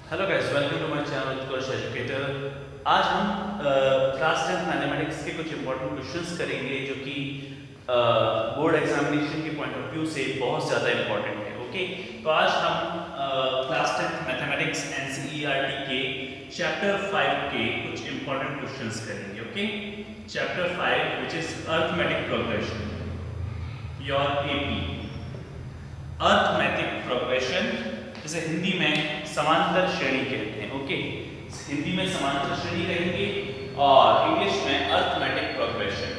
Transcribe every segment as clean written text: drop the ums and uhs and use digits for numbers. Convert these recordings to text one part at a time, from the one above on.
Hello guys, welcome to my channel Utkarsh educator. आज हम class 10 mathematics के कुछ इंपॉर्टेंट क्वेश्चंस करेंगे जो कि बोर्ड एग्जामिनेशन के पॉइंट ऑफ व्यू से बहुत ज़्यादा इंपॉर्टेंट है। ओके, तो आज हम क्लास 10 मैथमेटिक्स एनसीईआरटी के चैप्टर 5 के कुछ इंपॉर्टेंट क्वेश्चंस करेंगे। Okay, chapter 5 which is arithmetic progression, your AP. Arithmetic progression जिसे हिंदी में समांतर श्रेणी कहते हैं। ओके, हिंदी में समांतर श्रेणी कहेंगे और इंग्लिश में अरिथमेटिक प्रोग्रेशन।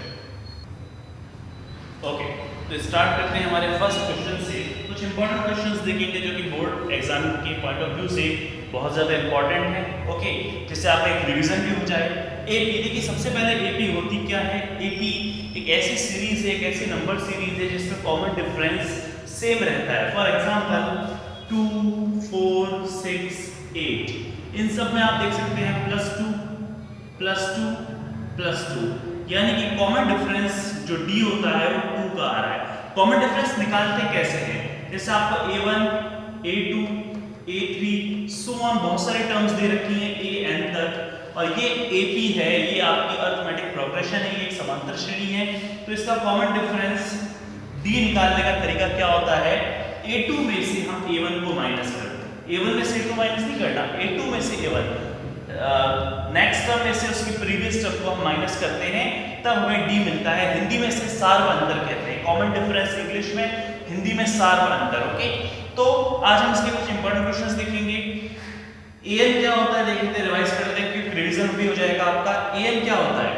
ओके, तो स्टार्ट करते हैं हमारे फर्स्ट क्वेश्चन से। कुछ इंपॉर्टेंट क्वेश्चंस देखेंगे जो कि बोर्ड एग्जाम के पॉइंट ऑफ व्यू से बहुत ज़्यादा इंपॉर्टेंट है। ओके, जिससे आपका एक रिवीजन भी हो जाए। एपी, देखिए सबसे पहले एपी होती क्या है। एपी एक ऐसी सीरीज है, एक ऐसी नंबर सीरीज है जिसमें कॉमन डिफरेंस सेम रहता है। फॉर एग्जाम्पल 2, 4, 6, 8, इन सब में आप देख सकते हैं +2, +2, +2, यानी कि कॉमन डिफरेंस जो d होता है वो 2 का आ रहा है। कॉमन डिफरेंस निकालते कैसे हैं? जैसे आपको a1, a2, a3 so on बहुत सारे टर्म्स दे रखी हैं an तक, और ये AP है, ये आपकी अरिथमेटिक प्रोग्रेशन है, ये एक समांतर श्रेणी है। तो इसका कॉमन डिफरेंस d निकालने का तरीका क्या होता है? a2 में से हम a1 को माइनस कर दें। a1 में से a2 माइनस नहीं करना, a2 में से a1, नेक्स्ट टर्म में से उसकी प्रीवियस टर्म को हम माइनस करते हैं, तब हमें d मिलता है। हिंदी में से सार्व अंतर कहते हैं। कॉमन डिफरेंस इंग्लिश में, हिंदी में सार्व अंतर। ओके, तो आज हम इसके कुछ इंपॉर्टेंट क्वेश्चंस देखेंगे। an क्या होता है देखते हैं, रिवाइज कर लेते हैं क्योंकि रिवीजन भी हो जाएगा आपका। an क्या होता है?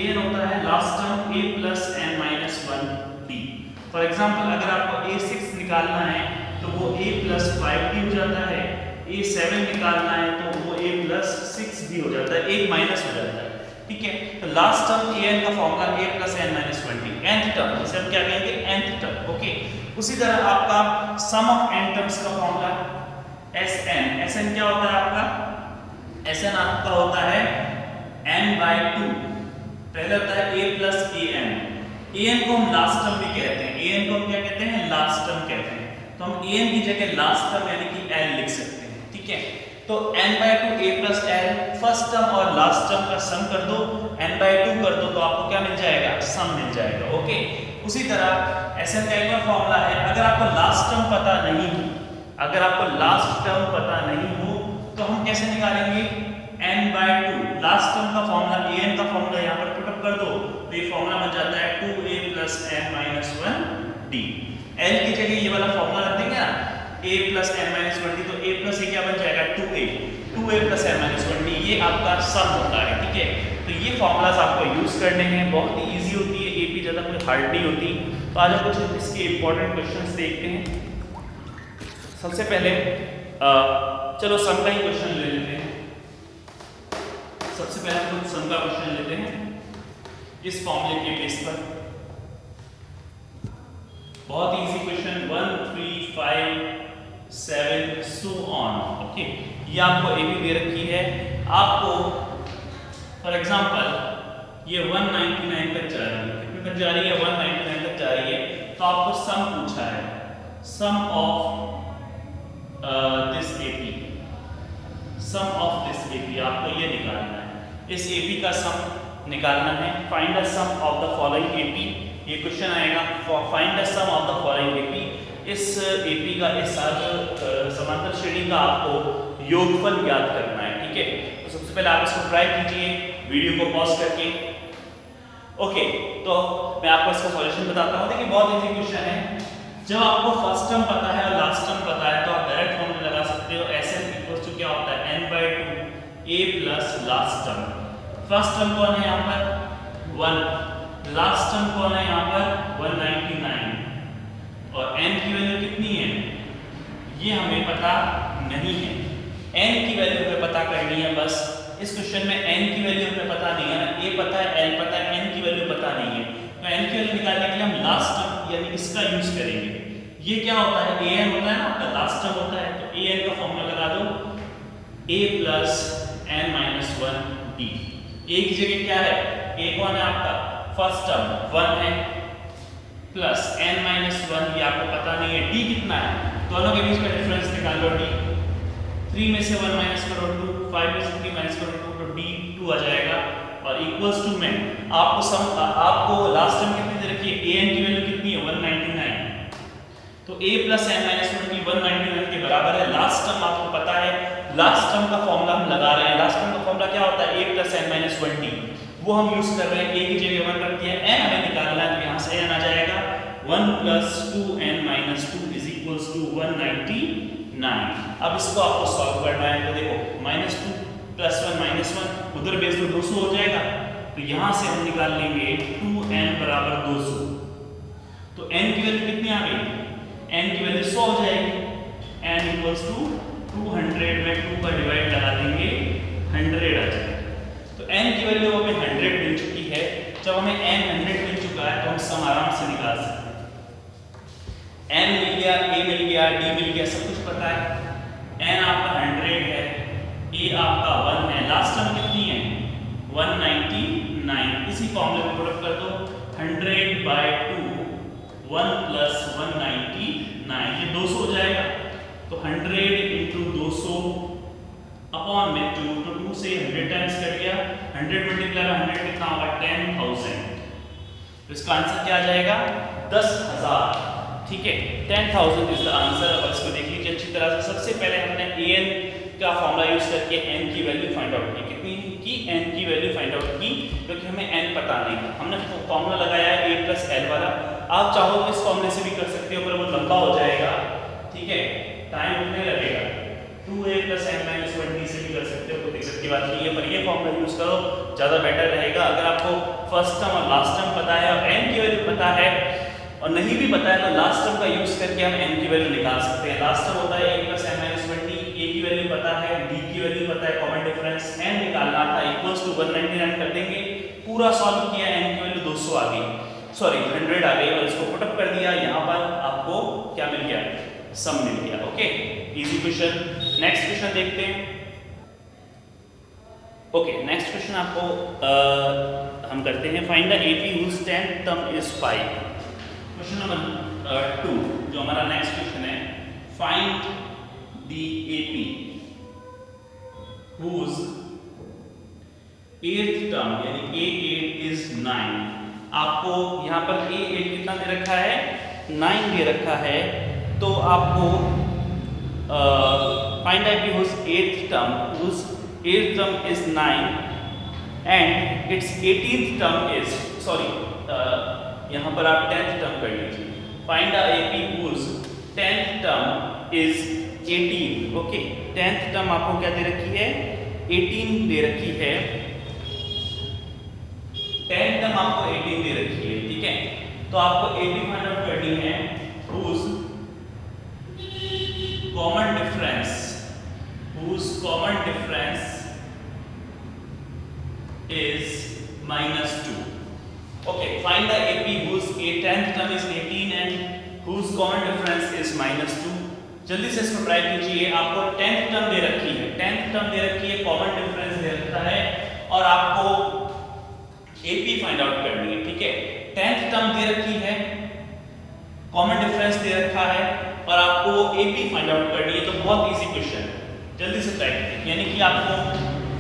an होता है last term a plus n minus 1d। For example अगर आपको a6 निकालना है तो वो a प्लस 5d हो जाता है, a7 निकालना है तो वो a प्लस 6d हो जाता है, एक माइनस हो जाता है। ठीक है, तो लास्ट टर्म an का formula a plus n minus 20, nth term जिसे हम क्या कहेंगे? nth term. ओके, उसी तरह आपका सम ऑफ n टर्म्स का फॉर्मूला sn। sn क्या होता है आपका? sn आपका होता है n/2। पहले होता है a प्लस an। an को हम लास्ट टर्म भी कहते हैं। an को हम क्या कहते हैं? लास्ट टर्म कहते हैं। तो हम an की जगह लास्ट टर्म यानी कि l लिख सकते हैं। ठीक है, तो n/2 a plus l, first term और लास्ट टर्म का सम कर दो, n/2 कर दो तो आपको क्या मिल जाएगा? सम मिल जाएगा। ओके, उसी तरह sn का एक और फॉर्मूला है। अगर आपको लास्ट टर्म पता नहीं हो, अगर आपको लास्ट टर्म पता नहीं हो तो हम कैसे निकालेंगे? n/2, लास्ट टर्म का फॉर्मूला an का फॉर्मूला यहाँ पर पुट अप कर दो तो ये फॉर्मूला बन जाता है 2a plus n minus 1d। l की जगह ये वाला फॉर्मूला रख देंगे ना, a plus n minus 1d, तो a प्लस a क्या बन जाएगा? 2a plus n minus 1d, ये आपका सम होता है। ठीक है, तो ये फॉर्मूलाज आपको यूज करने हैं, बहुत ही ईजी होती है, AP ज़्यादा कोई हार्ड नहीं होती। तो आज हम कुछ इसके इंपॉर्टेंट क्वेश्चंस देखते हैं। सबसे पहले चलो सम का ही क्वेश्चन ले लेते हैं। सबसे पहले हम लोग सम का क्वेश्चन लेते हैं इस फॉर्मूले के बेस पर। बहुत easy question, 1, 3, 5, 7 so on. Okay, ये आपको एपी दे रखी है। आपको फॉर एग्जांपल ये 199 तक जा रही है, कितने तक जा रही है? 199 तक जा रही है। तो आपको सम पूछा है, some of this AP, some of this AP आपको ये निकालना है। इस एपी का सम निकालना है। Find the sum of the following AP, ये क्वेश्चन आएगा। Find the sum of the following AP, इस एपी का, इस समांतर श्रेणी का आपको योगफल ज्ञात करना है। ठीक है, तो सबसे पहले आप इसको ट्राई कीजिए वीडियो को पॉज करके। ओके, तो मैं आपको इसका सॉल्यूशन बताता हूँ। देखिए बहुत इजी क्वेश्चन है। जब आपको फर्स्ट टर्म पता है और लास्ट टर्म पता है तो आप डायरेक्ट फॉर्मूला लगा सकते हो। sn इक्वल्स टू क्या होता है? n/2 a plus last term. First term कौन है यहाँ पर? 1, लास्ट टर्म कौन है यहाँ पर? 199, और n की वैल्यू कितनी है ये हमें पता नहीं है। n की वैल्यू हमें पता करनी है बस। इस क्वेश्चन में n की वैल्यू हमें पता नहीं है ना, a पता है, l पता है, n की वैल्यू पता नहीं है। तो n की वैल्यू निकालने के लिए हम लास्ट टर्म यानी इसका यूज करेंगे। ये क्या होता है? an होता है ना आपका, लास्ट टर्म होता है, तो an का फॉर्मूला लगा दो, a plus n minus 1d। a की जगह क्या है? a कौन है आपका? फर्स्ट टर्म 1 है, प्लस n माइनस 1, ये आपको पता नहीं है। d कितना है? दोनों के बीच का डिफरेंस निकाल लो, d 3 में से 1 माइनस करो 2, 5 में से 3 माइनस करो 2, तो d 2 आ जाएगा और इक्वल्स टू में आपको लास्ट टर्म कितनी दे रखी है, an की वैल्यू कितनी है 199, तो a प्लस n माइनस 1 199 के बराबर है। लास्ट टर्म आपको पता है, लास्ट टर्म का फॉर्मूला हम लगा रहे हैं। लास्ट टर्म का फॉर्मूला क्या होता है, a plus n minus 1d, वो हम यूज कर रहे हैं। a की जगह 1 रख दिया, n हमें निकालना है, तो यहाँ से n आ जाएगा 1 plus 2n minus 2 is equals to 199। अब इसको आपको सॉल्व करना है, तो देखो माइनस 2 प्लस 1 माइनस 1, उधर बेस तो 200 हो जाएगा, तो यहाँ से हम निकाल लेंगे 2n बराबर 200, तो n की वैल्यू कितनी आ गई, n की वैल्यू 100 हो जाएगी, n इक्वल्स टू 200 में 2 का डिवाइड लगा देंगे 100 आ जाएगा। तो n की वैल्यू हमें 100 मिल चुकी है। जब हमें n 100 मिल चुका है तो हम सम आराम से निकाल सकते हैं। n मिल गया, a मिल गया, d मिल गया, सब कुछ पता है। n आपका 100 है, a आपका 1 है, लास्ट टर्म कितनी है 199, इसी फॉर्मूले में पुट अप कर दो 100/2 1 प्लस 199, ये 200 हो जाएगा, तो 100 इंटू 200 अपॉन में 2, तो 2 से 100 टाइम्स कट गया, 100 मल्टीप्लाई बाय 100 कितना होगा 10,000, तो इसका आंसर क्या आ जाएगा 10,000। ठीक है, 10,000 इज द आंसर। अब इसको देख लीजिए अच्छी तरह से। सबसे पहले हमने an का फॉर्मूला यूज करके n की वैल्यू फाइंड आउट की, कितनी की n की वैल्यू फाइंड आउट की, क्योंकि हमें n पता नहीं था। हमने फॉर्मूला लगाया है a प्लस l वाला, आप चाहो तो इस फॉर्मूले से भी कर सकते हो, पर वो लंबा हो जाएगा, ठीक है, टाइम उतने लगेगा। 2a plus n minus 1d से भी कर सकते हो, कोई दिक्कत की बात नहीं है, पर ये फॉर्मूला यूज करो ज़्यादा बेटर रहेगा। अगर आपको फर्स्ट टर्म और लास्ट टर्म पता है और n की वैल्यू पता है और नहीं भी पता है, तो लास्ट टर्म का यूज करके हम n की वैल्यू निकाल सकते हैं। लास्ट टर्म होता है a plus n minus 1d, a की वैल्यू पता है, d की वैल्यू पता है, कॉमन डिफरेंस n निकालना था, इक्वल्स टू 199 कर देंगे। पूरा सॉल्व किया, n की वैल्यू 200 आ गई, सॉरी 100 आ गई, और इसको पुट अप कर दिया, यहाँ पर आपको क्या मिल गया, सम मिल गया। Okay, easy question. Next question देखते हैं। ओके, नेक्स्ट क्वेश्चन आपको हम करते हैं, find the AP whose 10th term is 5। Question number 2 जो हमारा नेक्स्ट क्वेश्चन है, find the AP whose 8th term यानी A8 is 9। आपको यहाँ पर A8 कितना दे रखा है, 9 दे रखा है, तो आपको find AP whose 8th term is 9 and its 18th term is, sorry यहाँ पर आप 10th टर्म कर लीजिए। Find the AP whose 10th term is 18। Okay, 10th term आपको क्या दे रखी है, 18 दे रखी है, 10th टर्म आपको 18 दे रखी है, ठीक है। तो आपको AP फाइंड आउट करनी है whose common difference is -2। Okay, find the AP whose 10th term is 18 and whose common difference is -2। जल्दी से इसको ट्राई कीजिए। आपको 10th टर्म दे रखी है, 10th टर्म दे रखी है, कॉमन डिफरेंस दे रखा है, और आपको AP फाइंड आउट करनी है, ठीक है। 10th टर्म दे रखी है, कॉमन डिफरेंस दे रखा है, और आपको AP फाइंड आउट करनी है, तो बहुत इजी क्वेश्चन है, जल्दी से ट्राई कीजिए। यानी कि आपको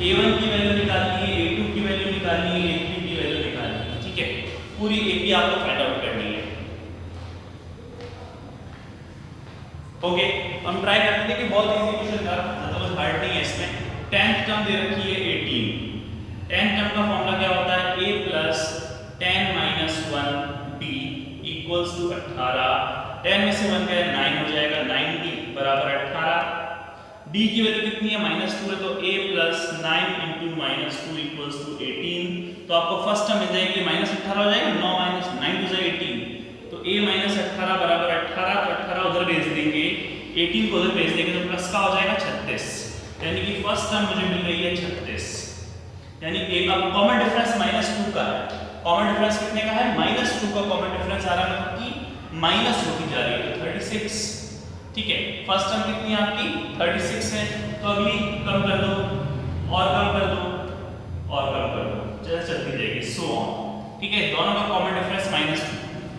A1 की वैल्यू निकालनी है, A2 की वैल्यू निकालनी है, A3 की वैल्यू निकालनी है, ठीक है। पूरी AP आपको फाइंड आउट करनी है। ओके, हम ट्राई करते हैं कि बहुत इजी क्वेश्चन था, ज्यादा हार्ड नहीं है इसमें। 10th टर्म दे रखी है 18, 10th टर्म का फॉर्मूला क्या होता है, a plus 10 minus 1b equals to 18। 10 में से 1 गया 9 हो जाएगा, 9d बराबर 18। d की वैल्यू कितनी है, -2 है, तो a plus 9 into -2 equals to 18। तो आपको फर्स्ट टर्म मिल जाएगी -18 हो जाएगा, 9 माइनस 9 हो जाएगा 18, तो a माइनस 18 बराबर 18, तो 18 उधर भेज देंगे, 18 को उधर भेज देंगे, तो प्लस का हो जाएगा 36, यानी कि फर्स्ट टर्म मुझे मिल रही है 36। यानी एक अब कॉमन डिफरेंस -2 का है, कॉमन डिफरेंस कितने का है, -2 का कॉमन डिफरेंस आ रहा है, मतलब कि माइनस होती जा रही है, तो 36, ठीक है। फर्स्ट टर्म कितनी है आपकी 36 है, तो अगली कम कर दो, और कम कर दो, और कम कर दो, जैसे चलती जाएगी, सो ऑन, ठीक है। दोनों का कॉमन डिफरेंस -2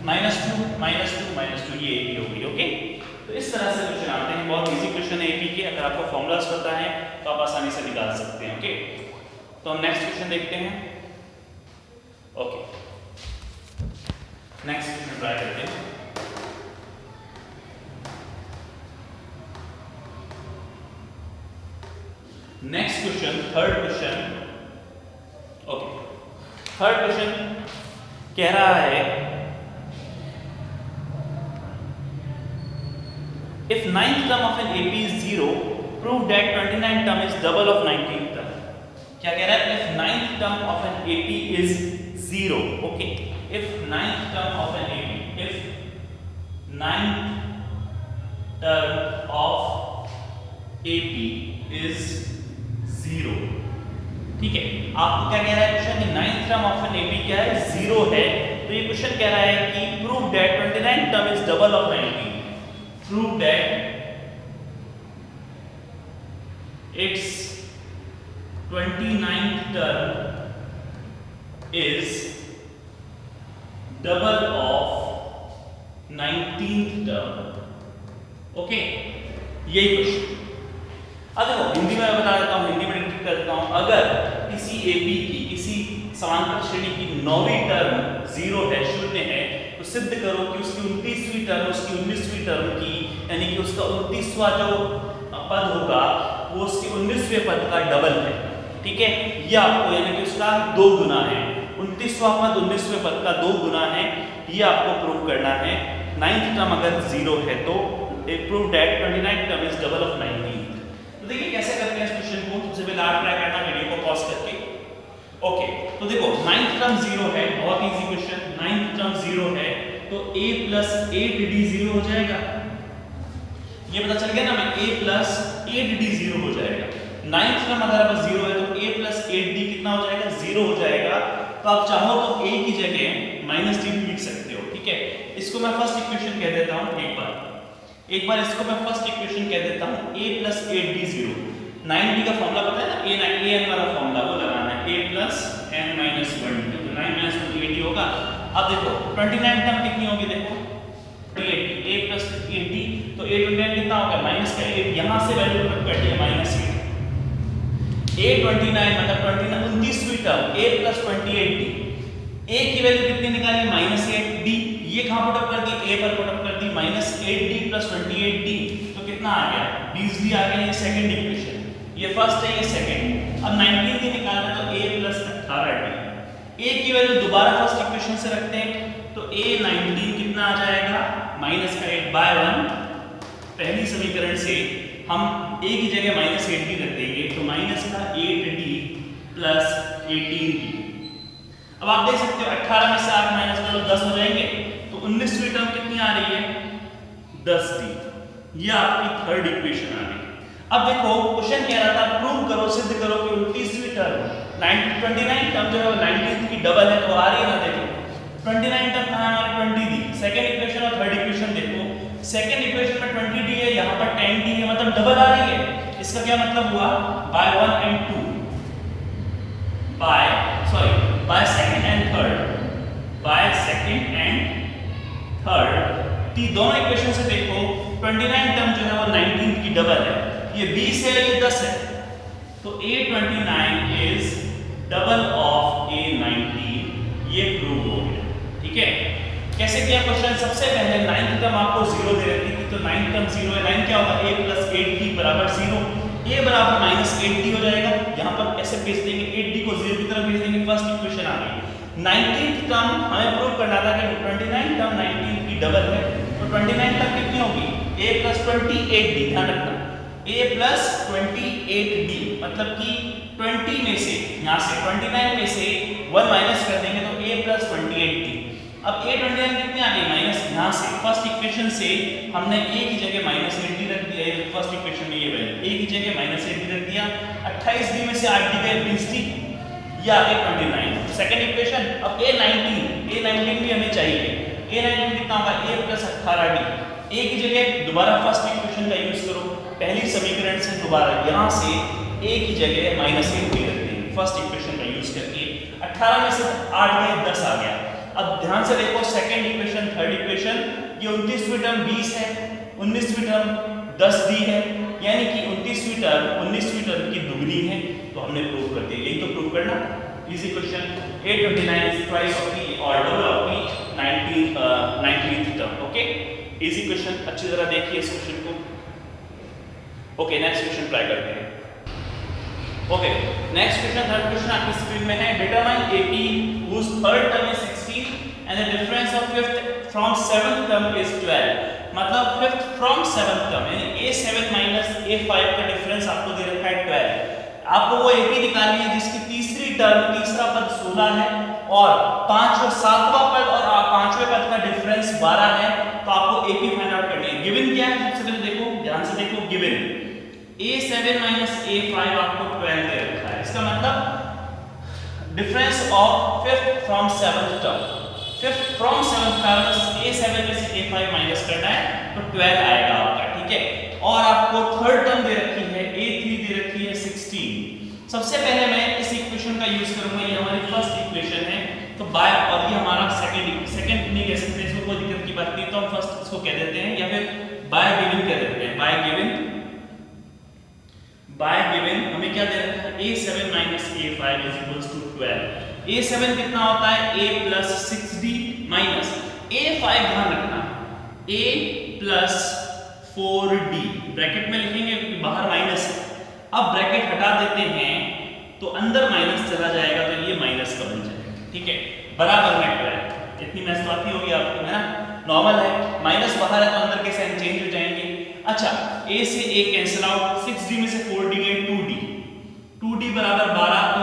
-2 -2 -2 ये होगी। ओके, तो इस तरह से क्वेश्चन आते हैं, बहुत इजी क्वेश्चन है एपी के, अगर आपको फॉर्मूलाज पता है तो आप आसानी से निकाल सकते हैं। ओके, तो हम नेक्स्ट क्वेश्चन देखते हैं। ओके, नेक्स्ट क्वेश्चन ट्राई करते हैं। Next question, third question. Okay, third question कह रहा है if ninth term of an AP is 0, prove that 29th term is double of 19th term. क्या कह रहा है? if ninth term of an AP is 0, okay, if ninth term of an AP, if ninth term of AP is 0, ठीक है, आपको क्या कह रहा है क्वेश्चन कि ninth term of an AP क्या है? 0 है। तो ये क्वेश्चन कह रहा है कि prove that 29th term is double of 19, prove that it's 29th term is double of 19th term. Okay, यही क्वेश्चन। अब देखो हिंदी में मैं बता देता हूँ, हिंदी में डिक्टेट कर देता हूँ। अगर किसी एपी की, किसी समांतर श्रेणी की 9वीं टर्म 0 है, 0 है, तो सिद्ध करो कि उसकी 29वीं टर्म उसकी 19वीं टर्म की, यानी कि उसका 29वां जो पद होगा वो उसके 19वें पद का डबल है। ठीक है, ये आपको यानी कि उसका 2 गुना है। 29वां पद 19वें पद का 2 गुना है, ये आपको प्रूव करना है। नाइन्थ टर्म अगर 0 है तो prove that 29th term is double of 19। तो देखिए कैसे करते हैं इस क्वेश्चन को। सबसे पहले आप ट्राई करना वीडियो को पॉज करके। ओके, तो देखो नाइन्थ टर्म 0 है, बहुत इजी क्वेश्चन। नाइन्थ टर्म 0 है तो a प्लस 8d 0 हो जाएगा। ये पता चल गया ना, मैं a प्लस 8d 0 हो जाएगा। नाइन्थ टर्म अगर अब 0 है तो a प्लस 8d कितना हो जाएगा? 0 हो जाएगा। तो आप चाहो तो a की जगह माइनस d लिख सकते हो। ठीक है, इसको मैं फर्स्ट इक्वेशन कह देता हूँ। एक बार इसको मैं फर्स्ट इक्वेशन कह देता हूँ, a प्लस 8d 0। 9d का फॉर्मूला पता है ना, an वाला फॉर्मूला वो लगाना है, a प्लस n माइनस 1, तो 9 माइनस 1 80 होगा। अब देखो 29 टर्म कितनी होगी? देखो 80, a प्लस 80, तो 829 कितना होगा? माइनस का 8, यहाँ से वैल्यू पुट कर दिया माइनस 8, a29 मतलब 29वीं term a plus 28d, a की वैल्यू कितनी निकाली? माइनस 8d, ये कहाँ पुट अप कर दी? a पर पुट अप कर दी, माइनस 8d प्लस 28d, तो कितना आ गया? 20d आ गया। ये सेकंड इक्वेशन, ये फर्स्ट है, ये सेकंड। अब 19 की निकालना तो a प्लस 18d, a की वैल्यू दोबारा फर्स्ट इक्वेशन से रखते हैं तो a 19 कितना आ जाएगा? माइनस का 8 बाय 1। पहली समीकरण से हम a की जगह माइनस 8d रख देंगे तो माइनस का 8d प्लस 18d। अब आप देख सकते हो 18 में से 8 माइनस करो 10 हो जाएंगे, तो 19वीं टर्म कितनी आ रही है? 10d। ये आपकी थर्ड इक्वेशन आ गई। अब देखो क्वेश्चन कह रहा था प्रूव करो, सिद्ध करो कि 29वीं टर्म 29 टर्म जो है 19th की डबल है, तो आ रही है ना। देखो 29 टर्म कहाँ है हमारे? 20d। सेकंड इक्वेशन और थर्ड इक्वेशन देखो, सेकंड इक्वेशन में 20d है, यहाँ पर 10d है, मतलब डबल आ रही है। इसका क्या मतलब हुआ? By 1 and 2, by second and third, by second and third. दोनों इक्वेशन से देखो 29 टर्म जो है वो 19th की डबल है, ये 20 है, ये 10 है, तो a29 is double of a19, ये प्रूव हो गया। ठीक है, कैसे किया क्वेश्चन? सबसे पहले 9th टर्म आपको 0 दे रखी थी, तो 9th टर्म 0 है, 9 क्या होगा? a प्लस 8d बराबर 0, a बराबर माइनस 8d हो जाएगा। यहाँ पर ऐसे भेज देंगे, 8d को 0 की तरफ भेज देंगे, फर्स्ट इक्वेशन आ गई। 19th टर्म हमें प्रूव करना था कि 29 टर्म 19th की डबल है, तो 29 टर्म कितनी होगी? a प्लस 28d, ध्यान रखना a प्लस 28d, मतलब कि 20 में से, यहाँ से 29 में से 1 माइनस कर देंगे तो a प्लस 28d। अब a29 कितनी आ गई? माइनस, यहाँ से फर्स्ट इक्वेशन से हमने a की जगह माइनस 8d रख दिया, फर्स्ट इक्वेशन में ये वैल्यू a की जगह माइनस 8d रख दिया। 28d में से 8d गए 20d, ये आ गया 29। Second equation. अब a19 भी हमें चाहिए, a19 कितना होगा? a प्लस 18d, a की जगह दोबारा फर्स्ट इक्वेशन का यूज करो, पहली समीकरण से दोबारा यहाँ से a की जगह माइनस 8d रख देंगे, फर्स्ट इक्वेशन का यूज करके। 18 में से 8 गए 10 आ गया। अब ध्यान से देखो सेकंड इक्वेशन, थर्ड इक्वेशन, ये 29वीं टर्म 20 है, 19वीं टर्म 10 दी है, यानी कि 19वीं टर्म की दुगनी है, तो हमने प्रूव कर दिया। यही तो प्रूव करना, easy question. 829 is twice of the और double of the 19th term. Okay, easy question, अच्छी तरह देखिए इस क्वेश्चन को। ओके, नेक्स्ट क्वेश्चन ट्राई करते हैं। Okay, next question, third question आपकी स्क्रीन में है। Determine AP whose third term is 16 and the difference of fifth from seventh term is 12। मतलब fifth from seventh term यानी A7 minus A5 का difference आपको दे रखा है 12। आपको वो AP निकालनी है जिसकी तीसरा पद 16 है और सातवां पद और पांचवें पद का डिफरेंस 12 है, तो आपको AP फाइंड आउट करनी है। गिवन क्या है सबसे पहले देखो, ध्यान से देखो। गिवन A7 minus A5 आपको 12 दे रखा है। इसका मतलब difference of fifth from seventh term, fifth from seventh term A7 में से A5 माइनस करना है तो 12 आएगा आपका, ठीक है। और आपको थर्ड टर्म दे रखी है A3 दे रखी है 16। सबसे पहले मैं इस इक्वेशन का यूज करूंगा, ये हमारी फर्स्ट इक्वेशन है, तो बाय, और ये हमारा सेकंड नहीं कह सकते इसको, कोई दिक्कत की बात नहीं, तो हम फर्स्ट इसको कह देते हैं या फिर बाय गिवन कह देते हैं। बाय गिवन हमें क्या दे रखा है, A7 minus A5 is equals to 12। A7 कितना होता है, A plus 6D minus A5, ध्यान रखना A plus 4D, ब्रैकेट में लिखेंगे बाहर माइनस है। अब ब्रैकेट हटा देते हैं तो अंदर माइनस चला जाएगा, तो ये माइनस का बन जाएगा, ठीक है, बराबर में 12। इतनी मैथ तो आती होगी आपको, है ना, नॉर्मल है, माइनस बाहर है तो अंदर के साइन चेंज हो जाएंगे। अच्छा, A से A कैंसिल आउट, 6D में से 4D गए 2D बराबर 12, तो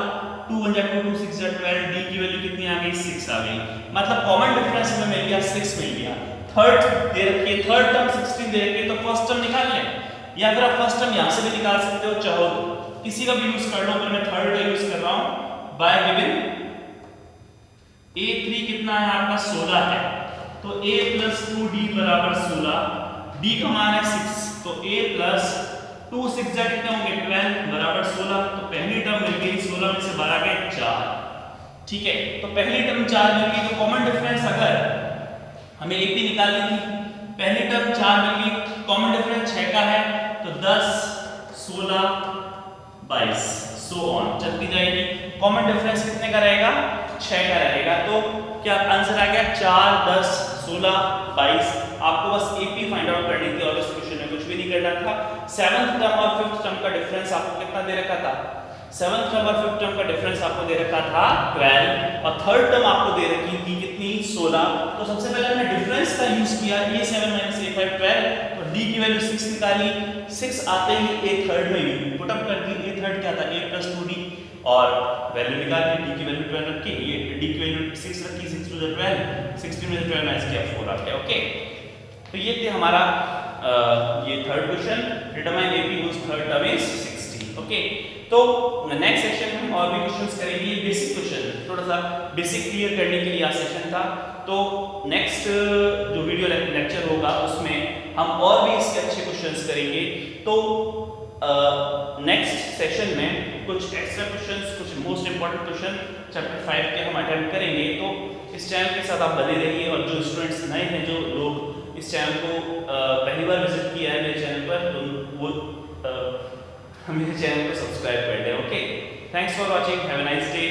2 1 2 2 6 12, D की वैल्यू कितनी आ गई, 6 आ गई। मतलब कॉमन डिफरेंस हमें मिल गया 6 मिल गया। थर्ड दे रखिए, थर्ड टर्म 16 दे रखिए, तो फर्स्ट टर्म निकाल लें, या फिर आप फर्स्ट टर्म यहां से भी निकाल सकते हो, चाहो किसी का भी यूज कर लो, पर मैं थर्ड का यूज कर रहा हूं। बाय गिवन A3 कितना है आपका 16 है, तो A plus 2D बराबर 16, D का मान है 6, तो A plus 2 6 कितने होंगे 12 बराबर 16, तो पहली टर्म मिल गई 16 में से 12 गए 4, ठीक है। तो पहली टर्म 4 मिल गई, तो कॉमन डिफरेंस अगर हमें AP निकालनी थी, पहली टर्म 4 मिल गई, कॉमन डिफरेंस 6 का है, तो 10 16 22 सो ऑन चलती जाएगी। कॉमन डिफरेंस कितने का रहेगा, 6 का रहेगा। तो क्या आंसर आ गया 4 10 16 22। आपको बस AP फाइंड आउट करनी थी और इस क्वेश्चन में कुछ भी नहीं करना था। सेवंथ टर्म और फिफ्थ टर्म का डिफरेंस आपको कितना दे रखा था, सेवंथ टर्म और फिफ्थ टर्म का डिफरेंस आपको दे रखा था 12, और थर्ड टर्म आपको दे रखी थी कितनी 16। तो सबसे पहले हमने डिफरेंस का यूज किया, A7 A5 12, और D की वैल्यू 6 निकाली, 6 आते ही A थर्ड में पुट अप कर दी। A थर्ड क्या था, A plus 2D, और वैल्यू निकाल दी, D की वैल्यू 12 रखी, ये D की वैल्यू 6 रखी, 6 2 12, 16 में से 12 माइनस किया 4 आ गया। ओके, तो ये थे हमारा ये third question, determine AP whose third term is 16। Okay, तो नेक्स्ट सेक्शन में हम और भी क्वेश्चंस करेंगे। ये बेसिक क्वेश्चन, थोड़ा सा बेसिक क्लियर करने के लिए आज सेशन था। तो नेक्स्ट जो वीडियो लेक्चर होगा उसमें हम और भी इसके अच्छे क्वेश्चंस करेंगे। तो नेक्स्ट सेशन में कुछ एक्स्ट्रा क्वेश्चंस, कुछ मोस्ट इंपॉर्टेंट क्वेश्चन चैप्टर 5 के हम अटेम्प्ट करेंगे। तो इस चैनल के साथ आप बने रहिए, और जो स्टूडेंट्स नए हैं, जो लोग इस चैनल को पहली बार विजिट किया है मेरे चैनल पर, तो वो मेरे चैनल को सब्सक्राइब कर लें। Okay, thanks for watching, have a nice day.